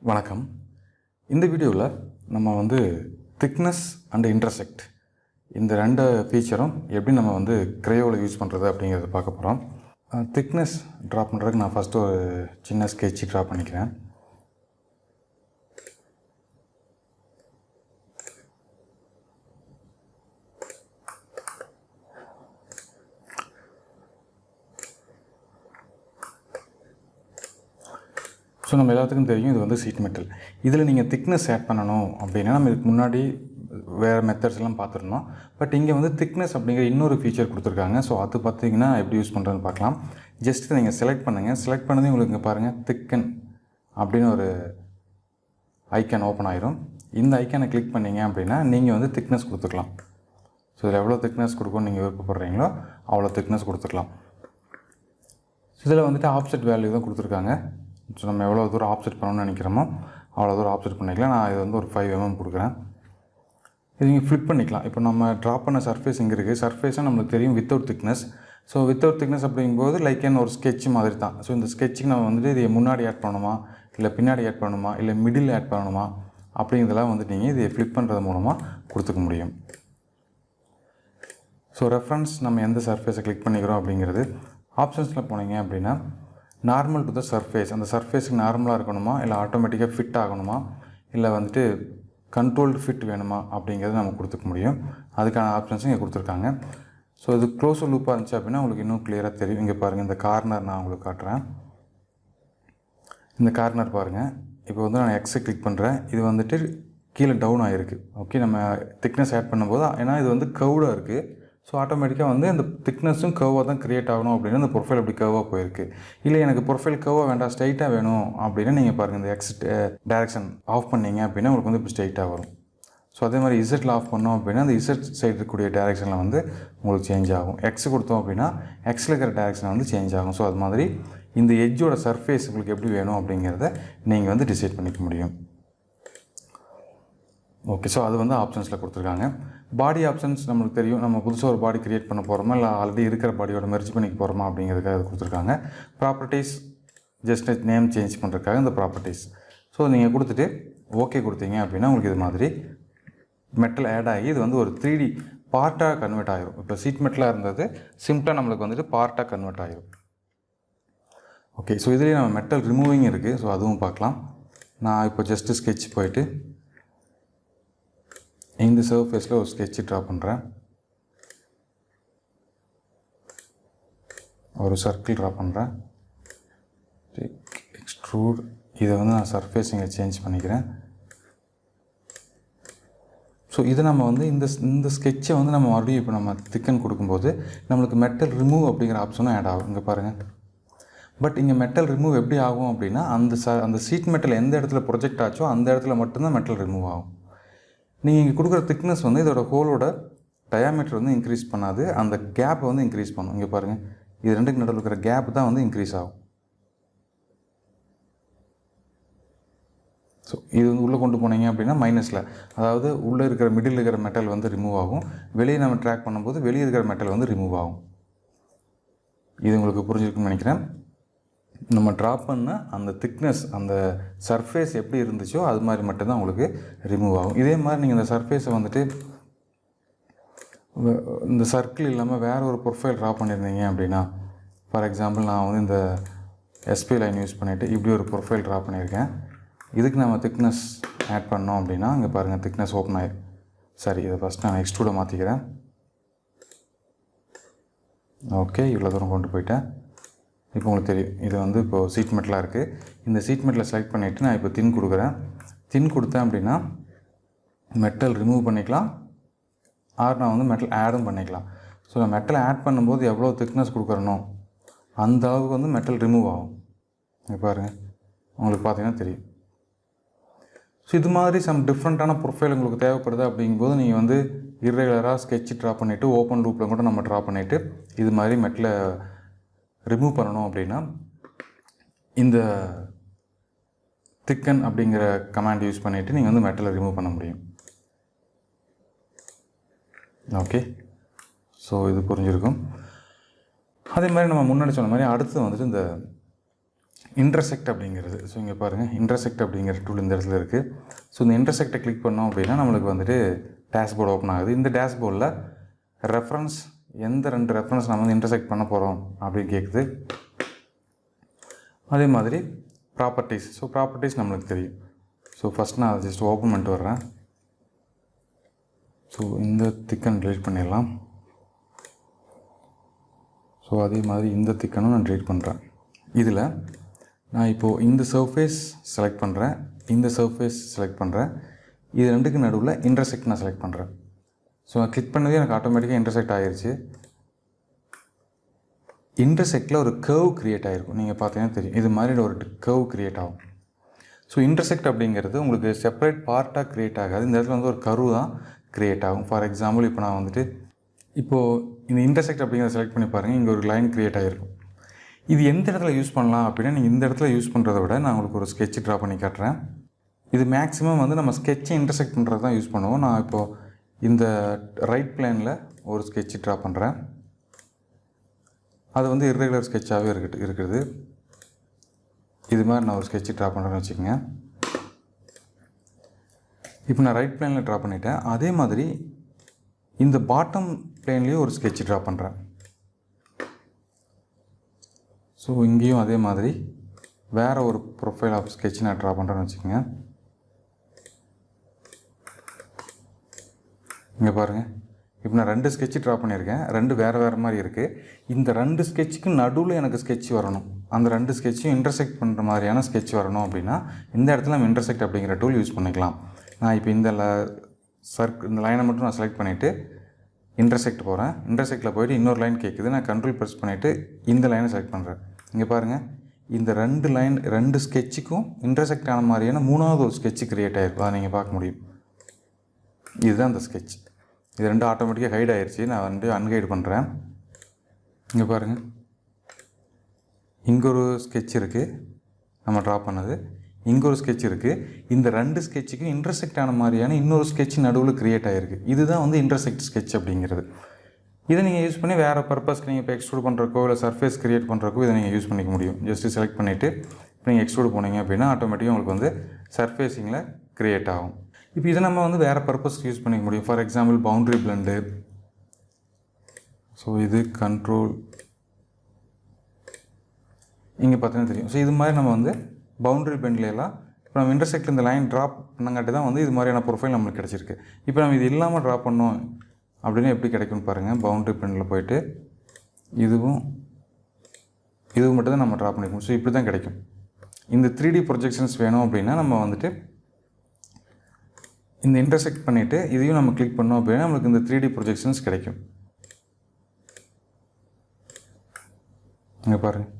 வணக்கம். இந்த வீடியோவில் நம்ம வந்து திக்னஸ் அண்ட் இன்டர்செக்ட் இந்த ரெண்டு ஃபீச்சரும் எப்படி நம்ம வந்து கிரேயோவில் யூஸ் பண்ணுறது அப்படிங்கிறத பார்க்க போகிறோம். திக்னஸ் ட்ரா பண்ணுறதுக்கு நான் ஃபஸ்ட்டு ஒரு சின்ன ஸ்கெட்ச் ட்ரா பண்ணிக்கிறேன். ஸோ நம்ம எல்லாத்துக்கும் தெரியும் இது வந்து சீட் மெட்டல். இதில் நீங்கள் திக்னஸ் ஆட் பண்ணணும் அப்படின்னா நம்ம இதுக்கு முன்னாடி வேறு மெத்தட்ஸ் எல்லாம் பார்த்துருந்தோம். பட் இங்கே வந்து திக்னஸ் அப்படிங்கிற இன்னொரு ஃபீச்சர் கொடுத்துருக்காங்க. ஸோ அது பார்த்தீங்கன்னா எப்படி யூஸ் பண்ணுறதுன்னு பார்க்கலாம். ஜஸ்ட் நீங்கள் செலக்ட் பண்ணுங்கள். செலக்ட் பண்ணதே உங்களுக்கு இங்கே பாருங்கள் திக்கன் அப்படின்னு ஒரு ஐக்கான் ஓப்பன் ஆயிரும். இந்த ஐக்கானை கிளிக் பண்ணிங்க அப்படின்னா நீங்கள் வந்து திக்னஸ் கொடுத்துக்கலாம். ஸோ இதில் எவ்வளோ திக்னஸ் கொடுக்கணும்னு நீங்கள் விருப்பப்படுறீங்களோ அவ்வளோ திக்னஸ் கொடுத்துக்கலாம். இதில் வந்துட்டு ஆப்செட் வேல்யூ தான் கொடுத்துருக்காங்க. ஸோ நம்ம எவ்வளோ தூரம் ஆப்செட் பண்ணணும்னு நினைக்கிறோமோ அவ்வளோ தூரம் ஆப்செட் பண்ணிக்கலாம். நான் இது வந்து ஒரு 5 mm கொடுக்குறேன். இது நீங்கள் ஃப்ளிப் பண்ணிக்கலாம். இப்போ நம்ம ட்ரா பண்ண சர்ஃபேஸ் இங்கே இருக்குது. சர்ஃபேஸாக நம்மளுக்கு தெரியும் without thickness. So without thickness அப்படிங்கும்போது லைக் ஒரு ஸ்கெட்ச் மாதிரி தான். ஸோ இந்த ஸ்கெட்சுக்கு நம்ம வந்துட்டு இதை முன்னாடி ஆட் பண்ணணுமா, இல்லை பின்னாடி ஆட் பண்ணணுமா, இல்லை மிடில் ஆட் பண்ணணுமா அப்படிங்கிறதெல்லாம் வந்துட்டு நீங்கள் இதை ஃப்ளிப் பண்ணுறது மூலமாக கொடுத்துக்க முடியும். ஸோ ரெஃபரன்ஸ் நம்ம எந்த சர்ஃபேஸை கிளிக் பண்ணிக்கிறோம் அப்படிங்கிறது ஆப்ஷன்ஸில் போனீங்க அப்படின்னா நார்மல் டு த சர்ஃபேஸ், அந்த சர்ஃபேஸுக்கு நார்மலாக இருக்கணுமா, இல்லை ஆட்டோமேட்டிக்காக ஃபிட் ஆகணுமா, இல்லை வந்துட்டு கண்ட்ரோல்டு ஃபிட் வேணுமா அப்படிங்கிறது நம்ம கொடுத்துக்க முடியும். அதுக்கான ஆப்ஷன்ஸும் இங்கே கொடுத்துருக்காங்க. ஸோ இது க்ளோஸ் லூப்பாக இருந்துச்சு அப்படின்னா உங்களுக்கு இன்னும் கிளியராக தெரியும். இங்கே பாருங்கள், இந்த கார்னர் நான் உங்களுக்கு காட்டுறேன். இந்த கார்னர் பாருங்கள். இப்போ வந்து நான் எக்ஸை கிளிக் பண்ணுறேன். இது வந்துட்டு கீழே டவுன் ஆகிருக்கு. ஓகே, நம்ம திக்னஸ் ஆட் பண்ணும்போது ஏன்னா இது வந்து கர்வ்டாக இருக்குது. ஸோ ஆட்டோமேட்டிக்காக வந்து அந்த திக்னஸும் கர்வாக தான் க்ரியேட் ஆகணும் அப்படின்னு அந்த ப்ரொஃபைல் அப்படி கர்வாக போயிருக்கு. இல்லை எனக்கு ப்ரொஃபைல் கர்வாக வேண்டாம், ஸ்ட்ரைட்டாக வேணும் அப்படின்னா நீங்கள் பாருங்கள், இந்த எக்ஸ் டேரெக்ஷன் ஆஃப் பண்ணிங்க அப்படின்னா உங்களுக்கு வந்து இப்போ ஸ்ட்ரைட்டாக வரும். ஸோ அதே மாதிரி இசட்டில் ஆஃப் பண்ணோம் அப்படின்னா அந்த இசட் சைடு இருக்கக்கூடிய டேரெக்ஷனில் வந்து உங்களுக்கு சேஞ்ச் ஆகும். எக்ஸ் கொடுத்தோம் அப்படின்னா எக்ஸில் இருக்கிற டேரெக்ஷனில் வந்து சேஞ்ச் ஆகும். ஸோ அது மாதிரி இந்த எட்ஜோட சர்ஃபேஸ் உங்களுக்கு எப்படி வேணும் அப்படிங்கிறத நீங்கள் வந்து டிசைட் பண்ணிக்க முடியும். ஓகே, ஸோ அது வந்து ஆப்ஷன்ஸில் கொடுத்துருக்காங்க. பாடி ஆப்ஷன்ஸ் நம்மளுக்கு தெரியும். நம்ம புதுசாக ஒரு பாடி க்ரியேட் பண்ண போகிறோமா, இல்லை ஆல்ரெடி இருக்கிற பாடியோட மெர்ஜ் பண்ணிக்க போகிறோமா அப்படிங்கிறதுக்காக அது கொடுத்துருக்காங்க. ப்ராப்பர்ட்டிஸ் ஜஸ்ட் நேம் சேஞ்ச் பண்ணுறதுக்காக இந்த ப்ராப்பர்ட்டிஸ். ஸோ நீங்கள் கொடுத்துட்டு ஓகே கொடுத்தீங்க அப்படின்னா உங்களுக்கு இது மாதிரி மெட்டல் ஆட் ஆகி இது வந்து ஒரு 3D பார்ட்டாக கன்வெர்ட் ஆகிரும். இப்போ சீட் மெட்டலாக இருந்தது சிம்பிளாக நம்மளுக்கு வந்துட்டு பார்ட்டாக கன்வெர்ட் ஆகிரும். ஓகே, ஸோ இதுலேயே நம்ம மெட்டல் ரிமூவிங் இருக்குது. ஸோ அதுவும் பார்க்கலாம். நான் இப்போ ஜஸ்ட்டு ஸ்கெட்ச் போயிட்டு இந்த சர்ஃபேஸில் ஒரு ஸ்கெட்ச் ட்ரா பண்ணுறேன். ஒரு சர்க்கிள் ட்ரா பண்ணுறேன். எக்ஸ்ட்ரூட் இதை வந்து நான் சர்ஃபேஸ் இங்கே சேஞ்ச் பண்ணிக்கிறேன். ஸோ இதை நம்ம வந்து இந்த ஸ்கெட்சை வந்து நம்ம மறுபடியும் இப்போ நம்ம திக்கன் கொடுக்கும்போது நம்மளுக்கு மெட்டல் ரிமூவ் அப்படிங்கிற ஆப்ஷனும் ஆட் ஆகும். இங்கே பாருங்கள். பட் இங்கே மெட்டல் ரிமூவ் எப்படி ஆகும் அப்படின்னா அந்த சீட் மெட்டல் எந்த இடத்துல ப்ரொஜெக்ட் ஆச்சோ அந்த இடத்துல மட்டும்தான் மெட்டல் ரிமூவ் ஆகும். நீங்கள் இங்கே கொடுக்குற திக்னஸ் வந்து இதோட ஹோலோட டயாமீட்டர் வந்து இன்க்ரீஸ் பண்ணாது, அந்த கேப்பை வந்து இன்க்ரீஸ் பண்ணும். இங்கே பாருங்கள், இது ரெண்டுக்கு நடுவில் இருக்கிற கேப் தான் வந்து இன்க்ரீஸ் ஆகும். ஸோ இது வந்து உள்ளே கொண்டு போனீங்க அப்படின்னா மைனஸில், அதாவது உள்ளே இருக்கிற மிடில் இருக்கிற மெட்டல் வந்து ரிமூவ் ஆகும். வெளியே நம்ம ட்ராக் பண்ணும்போது வெளியே இருக்கிற மெட்டல் வந்து ரிமூவ் ஆகும். இது உங்களுக்கு புரிஞ்சிருக்குன்னு நினைக்கிறேன். நம்ம ட்ரா பண்ண அந்த திக்னஸ், அந்த சர்ஃபேஸ் எப்படி இருந்துச்சோ அது மாதிரி மட்டும்தான் உங்களுக்கு ரிமூவ் ஆகும். இதே மாதிரி நீங்கள் இந்த சர்ஃபேஸை வந்துட்டு இந்த சர்க்கிள் இல்லாமல் வேறு ஒரு ப்ரொஃபைல் ட்ரா பண்ணியிருந்தீங்க அப்படின்னா, ஃபார் எக்ஸாம்பிள் நான் வந்து இந்த எஸ்பி லைன் யூஸ் பண்ணிவிட்டு இப்படி ஒரு ப்ரொஃபைல் ட்ரா பண்ணியிருக்கேன். இதுக்கு நம்ம திக்னஸ் ஆட் பண்ணோம் அப்படின்னா இங்கே பாருங்கள், திக்னஸ் ஓப்பன் ஆகிடும். சரி, இதை ஃபஸ்ட் நான் எக்ஸ்ட்ரூடை மாற்றிக்கிறேன். ஓகே, இவ்வளோ தூரம் கொண்டு போயிட்டேன். இப்போ உங்களுக்கு தெரியும் இது வந்து இப்போது சீட் மெட்டலாக இருக்குது. இந்த சீட் மெட்டலை செலக்ட் பண்ணிவிட்டு நான் இப்போ தின் கொடுக்குறேன். தின் கொடுத்தேன் அப்படின்னா மெட்டல் ரிமூவ் பண்ணிக்கலாம், ஆர் நான் வந்து மெட்டல் ஆடும் பண்ணிக்கலாம். ஸோ நான் மெட்டல் ஆட் பண்ணும்போது எவ்வளோ திக்னஸ் கொடுக்குறனோ அந்த அளவுக்கு வந்து மெட்டல் ரிமூவ் ஆகும். இங்கே பாருங்கள், உங்களுக்கு பார்த்தீங்கன்னா தெரியும். ஸோ இது மாதிரி சம் டிஃப்ரெண்ட்டான ப்ரொஃபைல் உங்களுக்கு தேவைப்படுது அப்படிங்கும்போது நீங்கள் வந்து இர்ரெகுலராக ஸ்கெட்ச் ட்ரா பண்ணிவிட்டு ஓப்பன் லூப்பில் கூட நம்ம ட்ரா பண்ணிவிட்டு இது மாதிரி மெட்டலை ரிமூவ் பண்ணணும் அப்படின்னா இந்த திக்கன் அப்படிங்கிற கமாண்ட் யூஸ் பண்ணிவிட்டு நீங்கள் வந்து மெட்டலை ரிமூவ் பண்ண முடியும். ஓகே, ஸோ இது புரிஞ்சிருக்கும். அதே மாதிரி நம்ம முன்னாடி சொன்ன மாதிரி அடுத்து வந்துட்டு இந்த இன்டர்செக்ட் அப்படிங்கிறது. ஸோ இங்கே பாருங்கள், இன்டர்செக்ட் அப்படிங்கிற டூல் இந்த இடத்துல இருக்குது. ஸோ இந்த இன்டர்செக்டை கிளிக் பண்ணோம் அப்படின்னா நம்மளுக்கு வந்துட்டு டேஷ்போர்டு ஓப்பன் ஆகுது. இந்த டேஷ்போர்டில் ரெஃபரன்ஸ், எந்த 2 ரெஃபரன்ஸ் நம்ம வந்து இன்டர்செக்ட் பண்ண போகிறோம் அப்படின்னு கேட்குது. அதே மாதிரி ப்ராப்பர்ட்டிஸ். ஸோ ப்ராப்பர்ட்டிஸ் நம்மளுக்கு தெரியும். ஸோ ஃபஸ்ட் நான் அதை ஜஸ்ட் ஓப்பன் பண்ணிட்டு வர்றேன். ஸோ இந்த திக்கன் டெலீட் பண்ணிடலாம். ஸோ அதே மாதிரி இந்த திக்கனும் நான் டெலீட் பண்ணுறேன். இதில் நான் இப்போது இந்த சர்ஃபேஸ் செலக்ட் பண்ணுறேன், இந்த சர்ஃபேஸ் செலக்ட் பண்ணுறேன். இது ரெண்டுக்கு நடுவில் இன்டர்செக்ட் நான் செலக்ட் பண்ணுறேன். ஸோ நான் கிளிக் பண்ணதே எனக்கு ஆட்டோமேட்டிக்காக இன்டர்செக்ட் ஆகிருச்சு. இன்டர்செக்டில் ஒரு கர்வ் க்ரியேட் ஆகிருக்கும். நீங்கள் பார்த்தீங்கன்னா தெரியும், இது மாதிரி ஒரு கர்வ் க்ரியேட் ஆகும். ஸோ இன்டர்செக்ட் அப்படிங்கிறது உங்களுக்கு செப்பரேட் பார்ட்டாக க்ரியேட் ஆகாது. இந்த இடத்துல வந்து ஒரு கர்வ் தான் க்ரியேட் ஆகும். ஃபார் எக்ஸாம்பிள் இப்போ நான் வந்துட்டு இப்போது இந்த இன்டர்செக்ட் அப்படிங்கிறத செலக்ட் பண்ணி பாருங்கள், இங்கே ஒரு லைன் க்ரியேட் ஆகிருக்கும். இது எந்த இடத்துல யூஸ் பண்ணலாம் அப்படின்னா, நீங்கள் இந்த இடத்துல யூஸ் பண்ணுறத விட நான் உங்களுக்கு ஒரு ஸ்கெட்ச் ட்ரா பண்ணி காட்டுறேன். இது மேக்ஸிமம் வந்து நம்ம ஸ்கெட்சை இன்டர்செக்ட் பண்ணுறது தான் யூஸ் பண்ணுவோம். நான் இப்போது இந்த ரைட் பிளேனில் ஒரு ஸ்கெட்ச் ட்ரா பண்ணுறேன். அது வந்து இர்ரெகுலர் ஸ்கெட்சாகவே இருக்குது. இது மாதிரி நான் ஒரு ஸ்கெட்ச் ட்ரா பண்ணுறேன்னு வச்சுக்கோங்க. இப்போ நான் ரைட் பிளேனில் ட்ரா பண்ணிட்டேன். அதே மாதிரி இந்த பாட்டம் பிளேன்லேயும் ஒரு ஸ்கெட்ச் ட்ரா பண்ணுறேன். ஸோ இங்கேயும் அதே மாதிரி வேறு ஒரு ப்ரொஃபைல் ஆஃப் ஸ்கெட்ச் நான் ட்ரா பண்ணுறேன்னு வச்சுக்கோங்க. இங்கே பாருங்கள், இப்போ நான் 2 ஸ்கெட்ச் ட்ரா பண்ணியிருக்கேன். 2 வேறு மாதிரி இருக்குது. இந்த 2 ஸ்கெட்சுக்கு நடுவில் எனக்கு ஸ்கெட்ச் வரணும். அந்த 2 ஸ்கெட்சையும் இன்டர்செக்ட் பண்ணுற மாதிரியான ஸ்கெட்ச் வரணும் அப்படின்னா இந்த இடத்துல நம்ம இன்டர்செக்ட் அப்படிங்கிற டூல் யூஸ் பண்ணிக்கலாம். நான் இப்போ இந்த இந்த லைனை மட்டும் நான் செலக்ட் பண்ணிவிட்டு இன்டர்செக்ட் போகிறேன். இன்டர்செக்டில் போய்ட்டு இன்னொரு லைன் கேட்குது. நான் கண்ட்ரோல் ப்ரெஸ் பண்ணிவிட்டு இந்த லைனை செலக்ட் பண்ணுறேன். இங்கே பாருங்கள், இந்த 2 ஸ்கெட்சுக்கும் இன்டர்செக்ட் ஆன மாதிரியான 3வது ஒரு ஸ்கெட்ச் க்ரியேட் ஆகிருக்கும். அதை நீங்கள் பார்க்க முடியும். இதுதான் அந்த ஸ்கெட்ச். இது 2 ஆட்டோமேட்டிக்காக ஹைட் ஆகிடுச்சு. நான் வந்து அன்ஹைட் பண்ணுறேன். இங்கே பாருங்கள், இங்கே ஒரு ஸ்கெட்ச் இருக்குது நம்ம ட்ரா பண்ணது, இங்கே ஒரு ஸ்கெட்ச் இருக்குது. இந்த 2 ஸ்கெட்சுக்கும் இன்டர்செக்ட் ஆன மாதிரியான இன்னொரு ஸ்கெட்ச் நடுவில் க்ரியேட் ஆகிருக்கு. இதுதான் வந்து இன்டர்செக்ட் ஸ்கெட்ச் அப்படிங்கிறது. இதை நீங்கள் யூஸ் பண்ணி வேறு பர்பஸ்க்கு நீங்கள் இப்போ எக்ஸ்ட்ரூட் பண்ணுறக்கோ இல்லை சர்ஃபேஸ் க்ரியேட் பண்ணுறக்கோ இதை நீங்கள் யூஸ் பண்ணிக்க முடியும். ஜஸ்ட்டு செலக்ட் பண்ணிவிட்டு இப்போ நீங்கள் எக்ஸ்ட்ரூட் போனீங்க அப்படின்னா ஆட்டோமேட்டிக்காக உங்களுக்கு வந்து சர்ஃபேஸிங்கில் க்ரியேட் ஆகும். இப்போ இதை நம்ம வந்து வேறு பர்பஸ்க்கு யூஸ் பண்ணிக்க முடியும். For example boundary blend. So இது கண்ட்ரோல், இங்கே பார்த்தீங்கன்னா தெரியும். ஸோ இது மாதிரி நம்ம வந்து பவுண்ட்ரி பெண்ட்லாம் இப்போ நம்ம இன்டர்செக்ட் இந்த லைன் ட்ராப் பண்ணங்காட்டி தான் வந்து இது மாதிரியான ப்ரொஃபைல் நம்மளுக்கு கிடச்சிருக்கு. இப்போ நம்ம இது இல்லாமல் ட்ரா பண்ணோம் அப்படின்னா எப்படி கிடைக்கும்னு பாருங்கள். பவுண்ட்ரி பெண்ணில் போய்ட்டு இதுவும் மட்டும் தான் நம்ம ட்ரா பண்ணிக்கணும். ஸோ இப்படி தான் கிடைக்கும். இந்த 3D ப்ரொஜெக்ஷன்ஸ் வேணும் அப்படின்னா நம்ம வந்துட்டு இந்த இன்டர்செக்ட் பண்ணிவிட்டு இதையும் நம்ம கிளிக் பண்ணோம் அப்படின்னா நம்மளுக்கு இந்த 3D ப்ரொஜெக்ஷன்ஸ் கிடைக்கும். இங்கே பாருங்கள்.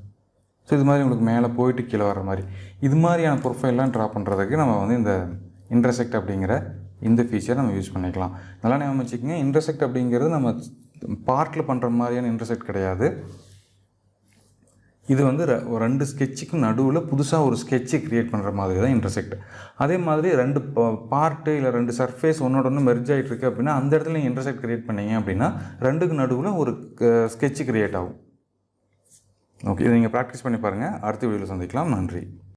ஸோ இது மாதிரி உங்களுக்கு மேலே போயிட்டு கீழே வர மாதிரி இது மாதிரியான ப்ரொஃபைல்லாம் ட்ரா பண்ணுறதுக்கு நம்ம வந்து இந்த இன்டர்செக்ட் அப்படிங்கிற இந்த ஃபீச்சர் நம்ம யூஸ் பண்ணிக்கலாம். நல்லா ஞாபகம் வச்சுக்கோங்க, இன்டர்செக்ட் அப்படிங்கிறது நம்ம பார்ட்டில் பண்ணுற மாதிரியான இன்டர்செக்ட் கிடையாது. இது வந்து 2 ஸ்கெட்சுக்கு நடுவில் புதுசாக ஒரு ஸ்கெட்சு க்ரியேட் பண்ணுற மாதிரி தான் இன்டர்செக்ட். அதே மாதிரி 2 பார்ட்டு இல்லை 2 சர்ஃபேஸ் ஒன்னோட ஒன்று மெர்ஜ் ஆகிட்டு இருக்குது அப்படின்னா அந்த இடத்துல நீங்கள் இன்டர்செக்ட் க்ரியேட் பண்ணீங்க அப்படின்னா 2க்கு நடுவில் ஒரு ஸ்கெட்சு க்ரியேட் ஆகும். ஓகே, இதை நீங்கள் ப்ராக்டிஸ் பண்ணி பாருங்கள். அடுத்த வீடியோவில் சந்திக்கலாம். நன்றி.